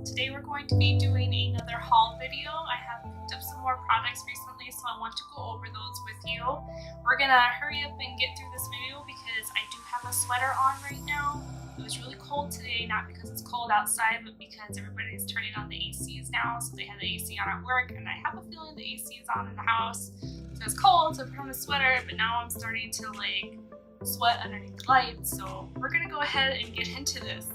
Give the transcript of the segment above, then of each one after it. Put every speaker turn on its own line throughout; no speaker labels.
Today we're going to be doing another haul video. I have picked up some more products recently, so I want to go over those with you. We're gonna hurry up and get through this video because I do have a sweater on right now. It was really cold today, not because it's cold outside, but because everybody's turning on the ACs now. So they had the AC on at work, and I have a feeling the AC is on in the house. So it's cold, so I put on a sweater, but now I'm starting to like sweat underneath the lights. So we're gonna go ahead and get into this.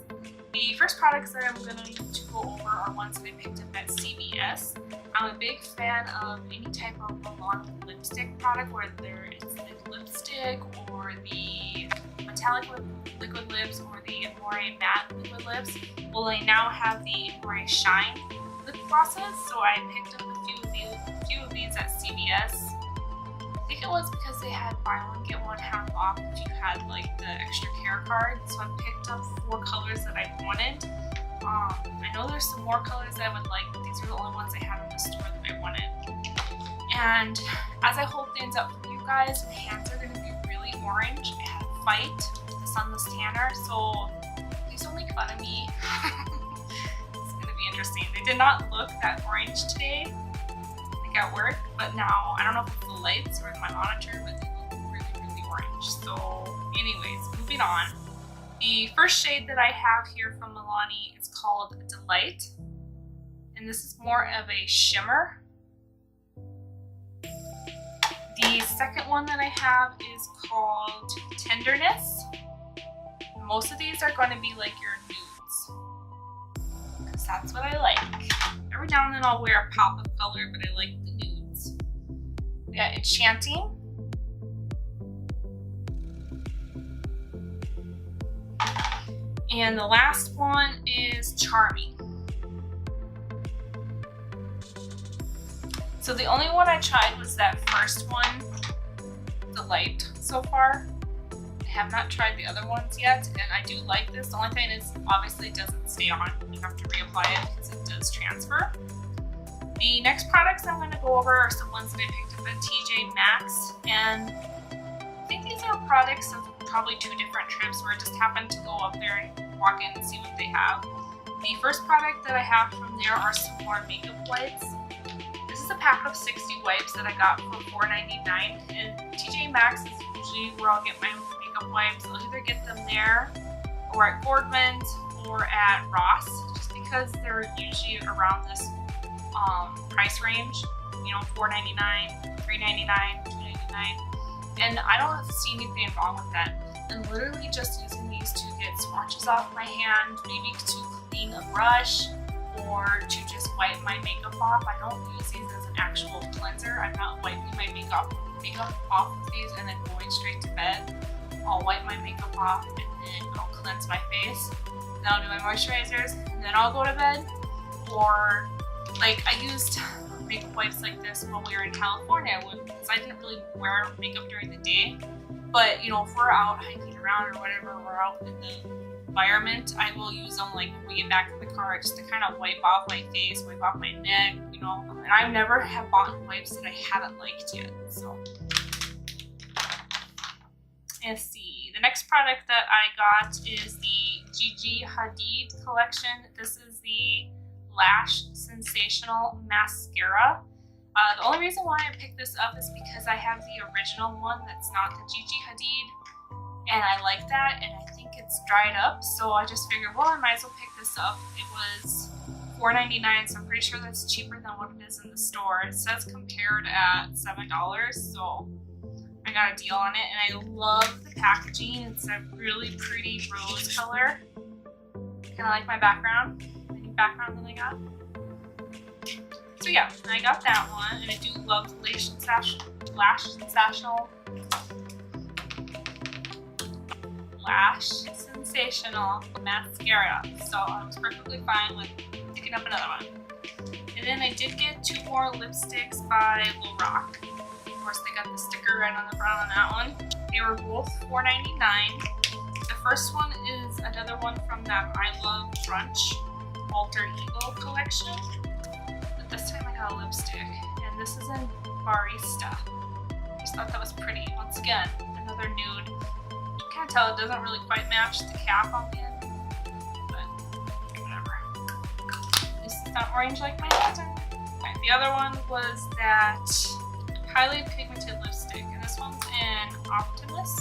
The first products that I'm going to go over are ones that I picked up at CVS. I'm a big fan of any type of Milani lipstick product, whether it's the lipstick or the metallic liquid lips or the MERMAID matte liquid lips. Well, they now have the MERMAID Shine lip glosses, so I picked up a few of these at CVS. I think it was because they had buy one get one half off if you had like the extra care card. So I picked up 4 colors that I wanted. I know there's some more colors that I would like, but these are the only ones I had in the store that I wanted. And as I hold things up for you guys, my hands are going to be really orange. I had a fight with the sunless tanner, so please don't make fun of me. It's going to be interesting. They did not look that orange today at work, but now I don't know if it's the lights or my monitor, but they look really orange. So anyways, moving on. The first shade that I have here from Milani is called Delight, and this is more of a shimmer. The second one that I have is called Tenderness. Most of these are going to be like your nudes, because that's what I like. Every now and then I'll wear a pop of color, but I like the nudes. We got Enchanting. And the last one is Charming. So the only one I tried was that first one, Delight, so far. I have not tried the other ones yet, and I do like this. The only thing is, obviously it doesn't stay on. You have to reapply it because it does transfer. The next products I'm going to go over are some ones that I picked up at TJMaxx, and I think these are products of probably 2 different trips where I just happened to go up there and walk in and see what they have. The first product that I have from there are some more makeup wipes. This is a pack of 60 wipes that I got for $4.99, and TJMaxx is usually where I'll get my makeup wipes. I'll either get them there or at Gordman's or at Ross, just because they're usually around this price range, you know, $4.99, $3.99, $2.99, and I don't see anything wrong with that. And literally just using these to get swatches off my hand, maybe to clean a brush, or to just wipe my makeup off. I don't use these as an actual cleanser. I'm not wiping my makeup off of these and then going straight to bed. I'll wipe my makeup off and then I'll cleanse my face. Then I'll do my moisturizers and then I'll go to bed. Or like I used makeup wipes like this when we were in California, because I didn't really wear makeup during the day. But you know, if we're out hiking around or whatever, we're out in the environment, I will use them like when we get back in the car, just to kind of wipe off my face, wipe off my neck, you know. And I never have bought wipes that I haven't liked yet. So let's see. The next product that I got is the Gigi Hadid collection. This is the Lash Sensational Mascara. The only reason why I picked this up is because I have the original one that's not the Gigi Hadid, and I like that, and I think it's dried up, so I just figured, well, I might as well pick this up. It was $4.99, so I'm pretty sure that's cheaper than what it is in the store. It says compared at $7, so I got a deal on it, and I love the packaging. It's a really pretty rose color, kind of like my background. Any background that I got. So yeah, I got that one, and I do love the Lash Sensational Mascara, so I was perfectly fine with picking up another one. And then I did get 2 more lipsticks by Lil Rock. Of course, they got the sticker right on the front on that one. They were both $4.99. The first one is another one from that I Love Brunch Alter Ego collection. This time I got a lipstick, and this is in Barista. I just thought that was pretty. Once again, another nude. You can tell it doesn't really quite match the cap on the end, but whatever. not orange like my husband. Okay, the other one was that highly pigmented lipstick, and this one's in Optimist.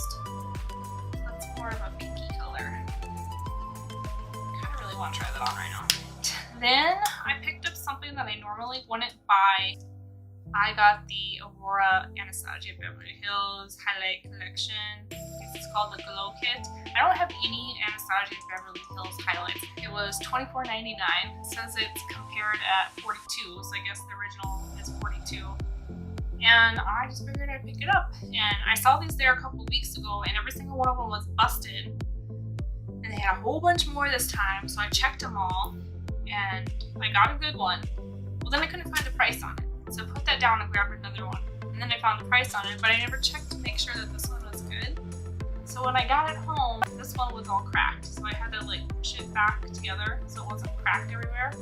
That's more of a pinky color. I kind of really want to try that on right now. Then I picked up something that I normally wouldn't buy. I got the Aurora Anastasia Beverly Hills Highlight Collection. It's called the Glow Kit. I don't have any Anastasia Beverly Hills highlights. It was $24.99. It says it's compared at 42, so I guess the original is 42. And I just figured I'd pick it up. And I saw these there a couple weeks ago, and every single one of them was busted. And they had a whole bunch more this time, so I checked them all, and I got a good one. Well, then I couldn't find the price on it. So I put that down and grabbed another one. And then I found the price on it, but I never checked to make sure that this one was good. So when I got it home, this one was all cracked. So I had to like push it back together so it wasn't cracked everywhere.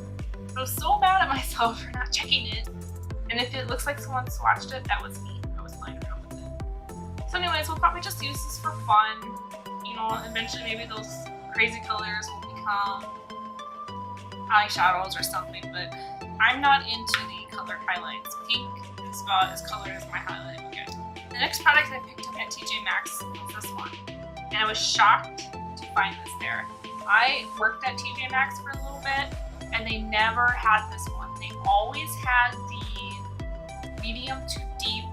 I was so mad at myself for not checking it. And if it looks like someone swatched it, that was me. I was playing around with it. So anyways, we'll probably just use this for fun. You know, eventually maybe those crazy colors will become eyeshadows or something, but I'm not into the colored highlights. Pink is about as colored as my highlight will get. The next product I picked up at TJMaxx was this one, and I was shocked to find this there. I worked at TJMaxx for a little bit, and they never had this one. They always had the medium to deep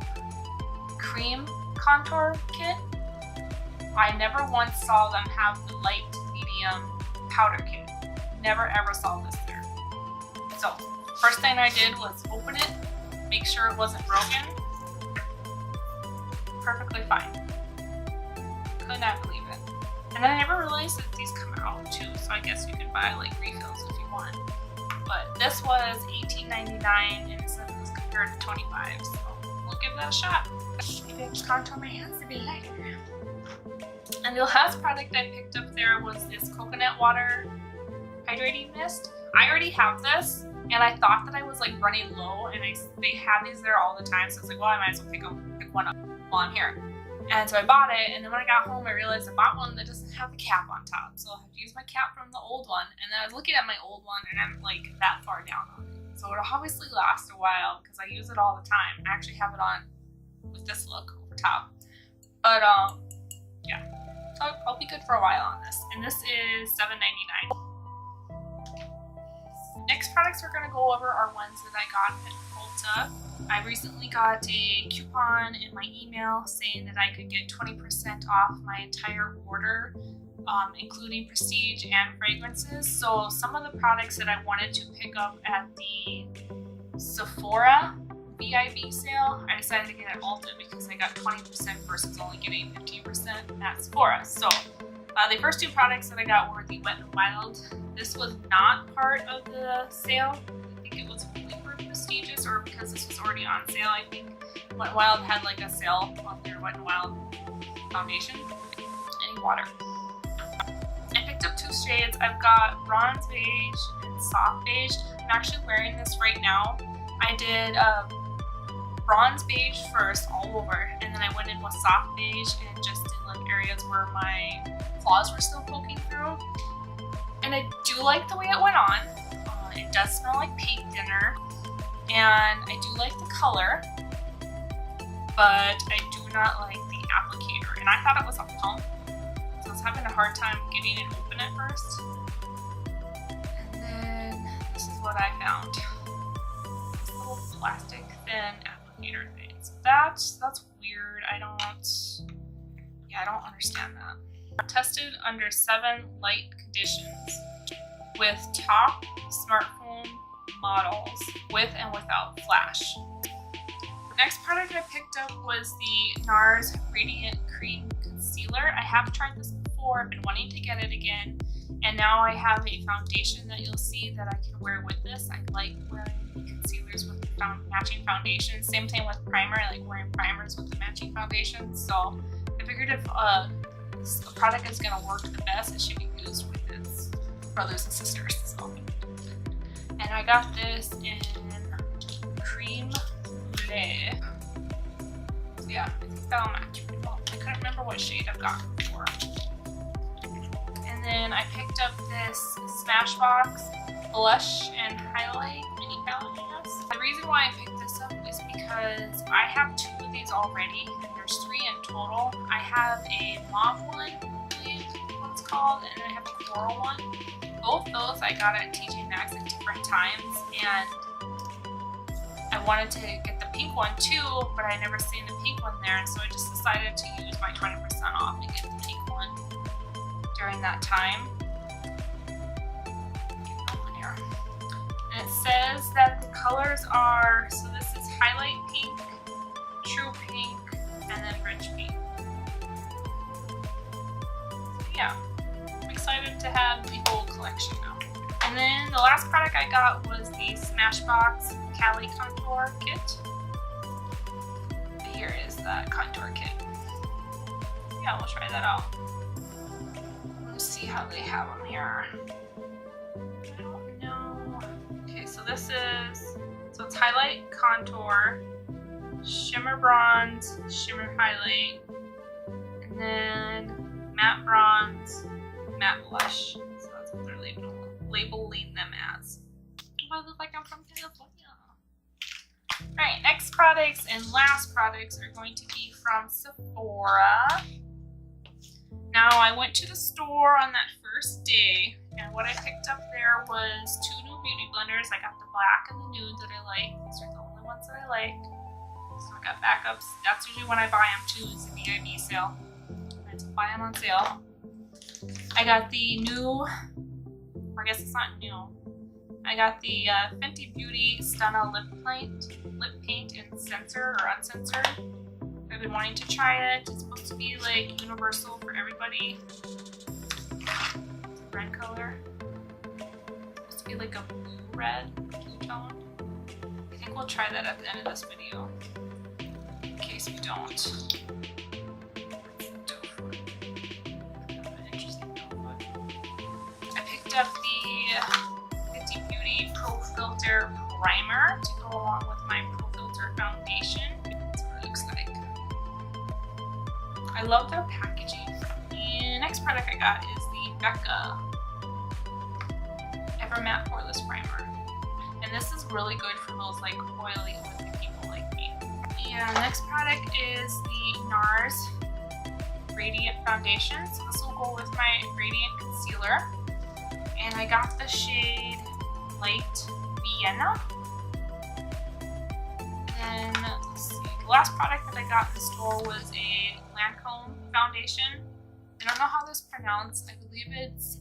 cream contour kit. I never once saw them have the light to medium powder kit. Never ever saw this there. So first thing I did was open it, make sure it wasn't broken. Perfectly fine. Could not believe it. And then I never realized that these come out too, so I guess you can buy like refills if you want. But this was $18.99 and it says it was compared to $25, so we'll give that a shot. Maybe I just contour my hands to be lighter. And the last product I picked up there was this coconut water hydrating mist. I already have this, and I thought that I was like running low, and they have these there all the time, so I was like, well, I might as well pick one up while I'm here. And so I bought it, and then when I got home I realized I bought one that doesn't have the cap on top, so I'll have to use my cap from the old one. And then I was looking at my old one, and I'm like that far down on it, so it'll obviously last a while because I use it all the time. I actually have it on with this look over top, but yeah, so I'll be good for a while on this. And this is $7.99. Next products we're going to go over are ones that I got at Ulta. I recently got a coupon in my email saying that I could get 20% off my entire order, including prestige and fragrances. So some of the products that I wanted to pick up at the Sephora VIB sale, I decided to get at Ulta because I got 20% versus only getting 15% at Sephora. So the first two products that I got were the Wet n Wild. This was not part of the sale. I think it was only for prestigious, or because this was already on sale. I think Wet n Wild had like a sale on their Wet n Wild foundation. Any water. I picked up two shades. I've got bronze beige and soft beige. I'm actually wearing this right now. I did bronze beige first all over, and then I went in with soft beige and just in like areas where my flaws were still poking through. And I do like the way it went on. It does smell like paint thinner, and I do like the color, but I do not like the applicator. And I thought it was a pump, so I was having a hard time getting it open at first. And then this is what I found. This little plastic thin applicator thing. So that's weird. I don't understand that. Tested under 7 light conditions with top smartphone models with and without flash. The next product I picked up was the NARS Radiant Cream Concealer. I have tried this before. I've been wanting to get it again, and now I have a foundation that you'll see that I can wear with this. I like wearing concealers with matching foundations. Same thing with primer. I like wearing primers with the matching foundations. So I figured if a product is going to work the best, it should be used with its brothers and sisters. So. And I got this in Cream Brulee. So yeah, I think that'll match pretty well. I couldn't remember what shade I've gotten before. And then I picked up this Smashbox blush and highlight mini palette, I guess. The reason why I picked this up is because I have 2 of these already, and there's 3 in total. I have a mauve one, I believe what it's called, and then I have a coral one. Both those I got at TJMaxx at different times, and I wanted to get the pink one too, but I never seen the pink one there, so I just decided to use my 20% off and get the pink one during that time. Open here. And it says that the colors are, so this is highlight pink, true pink, and then rich pink. So yeah, I'm excited to have the whole collection now. And then the last product I got was the Smashbox Cali Contour Kit. Here is that contour kit. Yeah, we'll try that out. Let's see how they have them here. I don't know. Okay, so this is, so it's highlight, contour, shimmer bronze, shimmer highlight, and then matte bronze, matte blush. So that's what they're labeling them as. I look like I'm from California. Alright, next products and last products are going to be from Sephora. Now, I went to the store on that first day, and what I picked up there was 2 new beauty blenders. I got the black and the nude that I like. These are the only ones that I like. So I got backups. That's usually when I buy them too, is the VIB sale. I had to buy them on sale. I got the new, or I guess it's not new. I got the Fenty Beauty Stunna lip paint in Sensor or Uncensored. I've been wanting to try it. It's supposed to be like universal for everybody. Red color. It's supposed to be like a blue tone. I think we'll try that at the end of this video, in case we don't. I picked up the Fenty Beauty Pro Filter Primer to go along with my Pro Filter Foundation. That's what it looks like. I love their packaging. The next product I got is the Becca Ever Matte Poreless Primer. And this is really good for those like oily people like me. And the next product is the NARS Radiant Foundation. So this will go with my Radiant Concealer. And I got the shade Light Vienna. And let's see, the last product that I got in the store was a Lancome foundation. I don't know how this is pronounced. I believe it's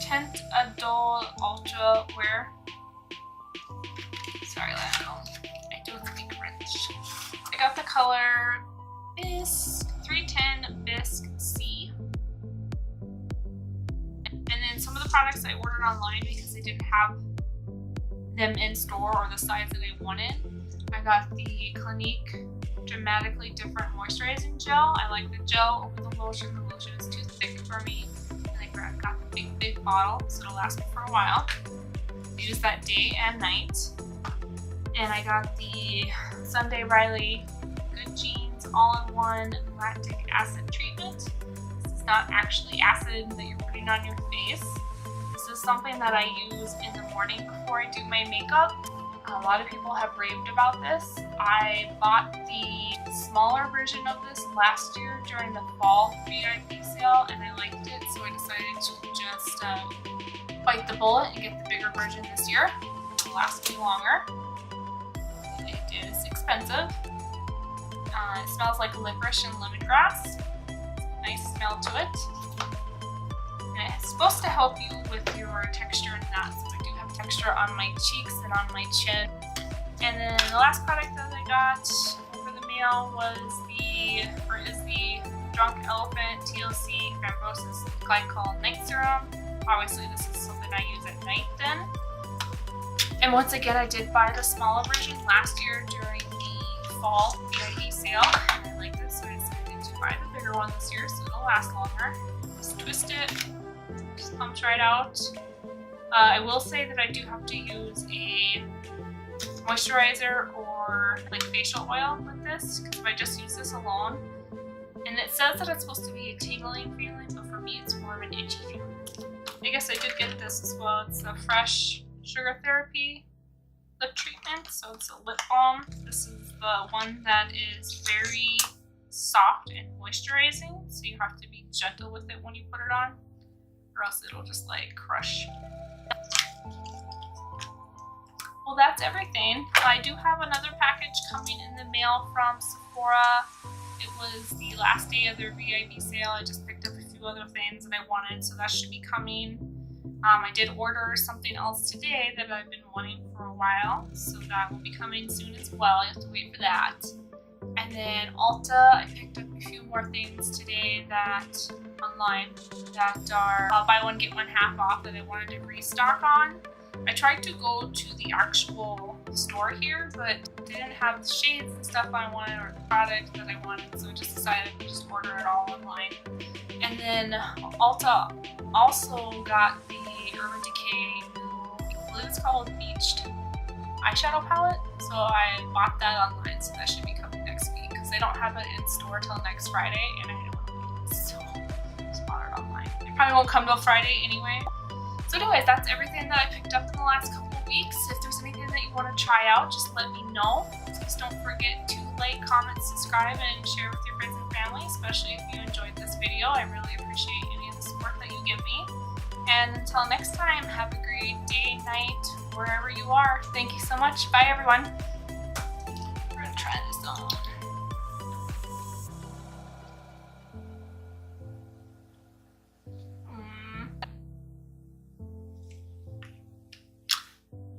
Tint Adol Ultra Wear. Sorry, Lancome. I don't speak French. I got the color Bisque 310 Bisque C. And then some of the products I ordered online because they didn't have them in store or the size that I wanted. I got the Clinique Dramatically Different Moisturizing Gel. I like the gel over the lotion. The lotion is too thick for me. And I got the big bottle, so it'll last me for a while. I use that day and night. And I got the Sunday Riley Good Genes All-in-One Lactic Acid Treatment. This is not actually acid that you're putting on your face. This is something that I use in the morning before I do my makeup. A lot of people have raved about this. I bought the smaller version of this last year during the fall VIP sale and I liked it, so I decided to just bite the bullet and get the bigger version this year. It'll last me longer. It is expensive. It smells like licorice and lemongrass. Nice smell to it. And it's supposed to help you with your texture and that, since I do have texture on my cheeks and on my chin. And then the last product that I got over the mail is the Drunk Elephant TLC Fibrosis Glycol Night Serum. Obviously this is something I use at night then. And once again, I did buy the smaller version last year during the fall VIP sale. And I liked it, so I decided to buy the bigger one this year so it'll last longer. Just twist it, just pumps right out. I will say that I do have to use a moisturizer or like facial oil with this, because if I just use this alone, and it says that it's supposed to be a tingling feeling, feeling, but for me it's more of an itchy feeling. I guess I did get this as well. It's the Fresh Sugar Therapy lip treatment, so it's a lip balm. This is the one that is very soft and moisturizing, so you have to be gentle with it when you put it on, or else it'll just like crush. Well, that's everything. I do have another package coming in the mail from Sephora. It was the last day of their VIP sale. I just picked up a few other things that I wanted, so that should be coming. I did order something else today that I've been wanting for a while, so that will be coming soon as well. I have to wait for that. And then Ulta, I picked up a few more things today that online that are buy one get one half off that I wanted to restock on. I tried to go to the actual store here, but they didn't have the shades and stuff I wanted or the product that I wanted, so I just decided to just order it all online. And then Ulta also got the Urban Decay new, I believe it's called Beached eyeshadow palette, so I bought that online, so that should be coming next week because they don't have it in store till next Friday, and I don't want to wait, so I just bought it online. It probably won't come till Friday anyway. So anyways, that's everything that I picked up in the last couple of weeks. If there's anything that you want to try out, just let me know. Please don't forget to like, comment, subscribe, and share with your friends and family, especially if you enjoyed this video. I really appreciate any of the support that you give me. And until next time, have a great day, night, wherever you are. Thank you so much. Bye, everyone. We're gonna try this on.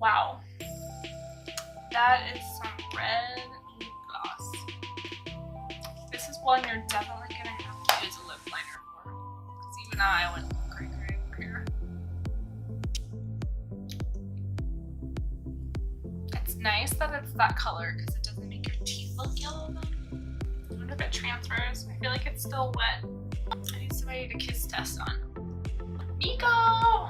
Wow, that is some red lip gloss. This is one you're definitely gonna have to use a lip liner for, because even I went cray over here. It's nice that it's that color because it doesn't make your teeth look yellow then. I wonder if it transfers. I feel like it's still wet. I need somebody to kiss test on. Nico!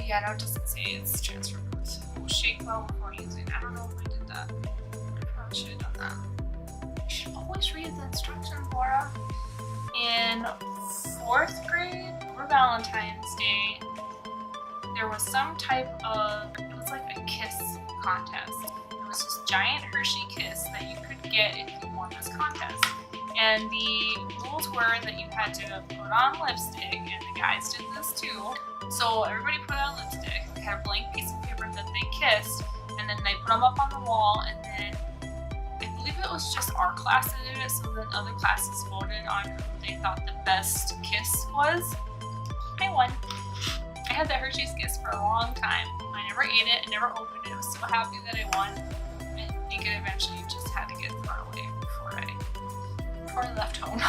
Yeah, no, it doesn't say it's transfer booth. We'll shake well before using. I don't know if I did that. I probably should have done that. You should always read the instructions, Laura. In 4th grade or Valentine's Day, there was some type of, it was like a kiss contest. It was this giant Hershey kiss that you could get if you won this contest. And the rules were that you had to put on lipstick, and the guys did this too. So everybody put on lipstick, they had a blank piece of paper that they kissed, and then they put them up on the wall, and then I believe it was just our class that did it, so then other classes voted on who they thought the best kiss was. I won. I had that Hershey's Kiss for a long time. I never ate it, I never opened it, I was so happy that I won. I think it eventually just had to get thrown away before I left home.